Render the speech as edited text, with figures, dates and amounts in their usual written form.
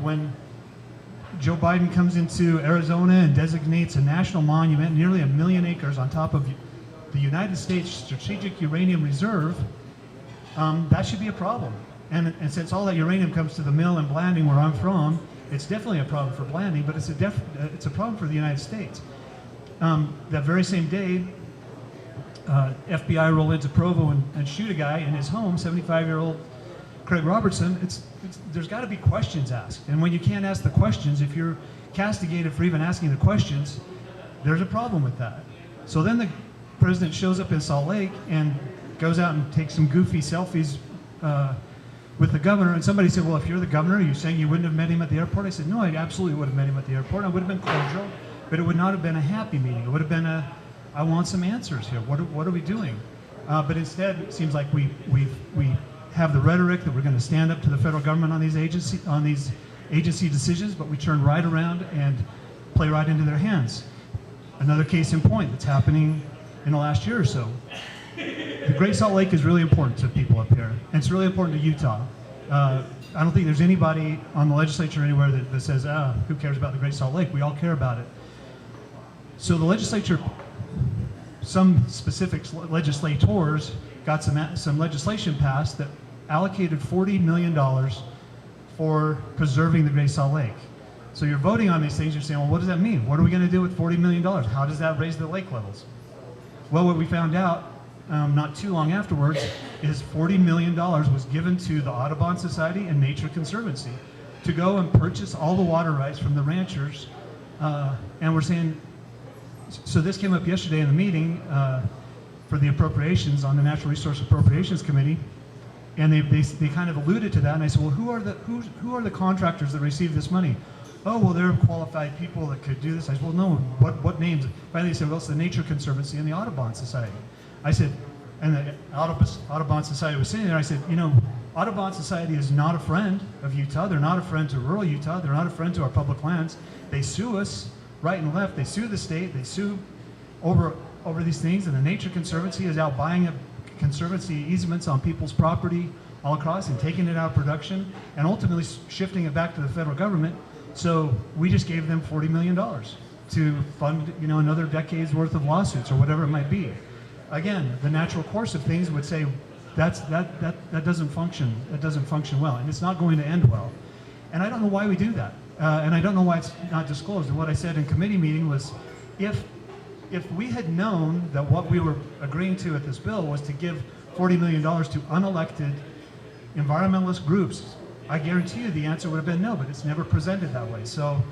when Joe Biden comes into Arizona and designates a national monument, nearly 1 million acres on top of the United States Strategic Uranium Reserve, that should be a problem. And since all that uranium comes to the mill in Blanding, where I'm from, it's definitely a problem for Blanding, but it's a problem for the United States. That very same day, FBI roll into Provo and shoot a guy in his home, 75-year-old Craig Robertson. There's got to be questions asked. And when you can't ask the questions, if you're castigated for even asking the questions, there's a problem with that. So then the president shows up in Salt Lake and goes out and takes some goofy selfies with the governor. And somebody said, well, if you're the governor, are you saying you wouldn't have met him at the airport? I said, no, I absolutely would have met him at the airport. I would have been cordial, but it would not have been a happy meeting. It would have been I want some answers here. What are we doing? But instead, it seems like we have the rhetoric that we're going to stand up to the federal government on these agency decisions, but we turn right around and play right into their hands. Another case in point that's happening in the last year or so. The Great Salt Lake is really important to people up here, and it's really important to Utah. I don't think there's anybody on the legislature anywhere that says, who cares about the Great Salt Lake? We all care about it. So the legislature, some specific legislators got some legislation passed that allocated $40 million for preserving the Great Salt Lake. So you're voting on these things, you're saying, well, what does that mean? What are we going to do with $40 million? How does that raise the lake levels? Well, what we found out not too long afterwards is $40 million was given to the Audubon Society and Nature Conservancy to go and purchase all the water rights from the ranchers. And we're saying, so this came up yesterday in the meeting for the appropriations on the Natural Resource Appropriations Committee, and they kind of alluded to that, and I said, well, who are the contractors that receive this money? Oh, well, they're qualified people that could do this. I said, well, no, what names? Finally, they said, well, it's the Nature Conservancy and the Audubon Society. I said, and the Audubon Society was sitting there, I said, Audubon Society is not a friend of Utah. They're not a friend to rural Utah. They're not a friend to our public lands. They sue us right and left. They sue the state. They sue over these things, and the Nature Conservancy is out buying conservancy easements on people's property all across and taking it out of production and ultimately shifting it back to the federal government. So we just gave them $40 million to fund, another decade's worth of lawsuits or whatever it might be. Again, the natural course of things would say that doesn't function. That doesn't function well, and it's not going to end well. And I don't know why we do that, and I don't know why it's not disclosed. And what I said in committee meeting was, if we had known that what we were agreeing to at this bill was to give $40 million to unelected environmentalist groups, I guarantee you the answer would have been no, but it's never presented that way. So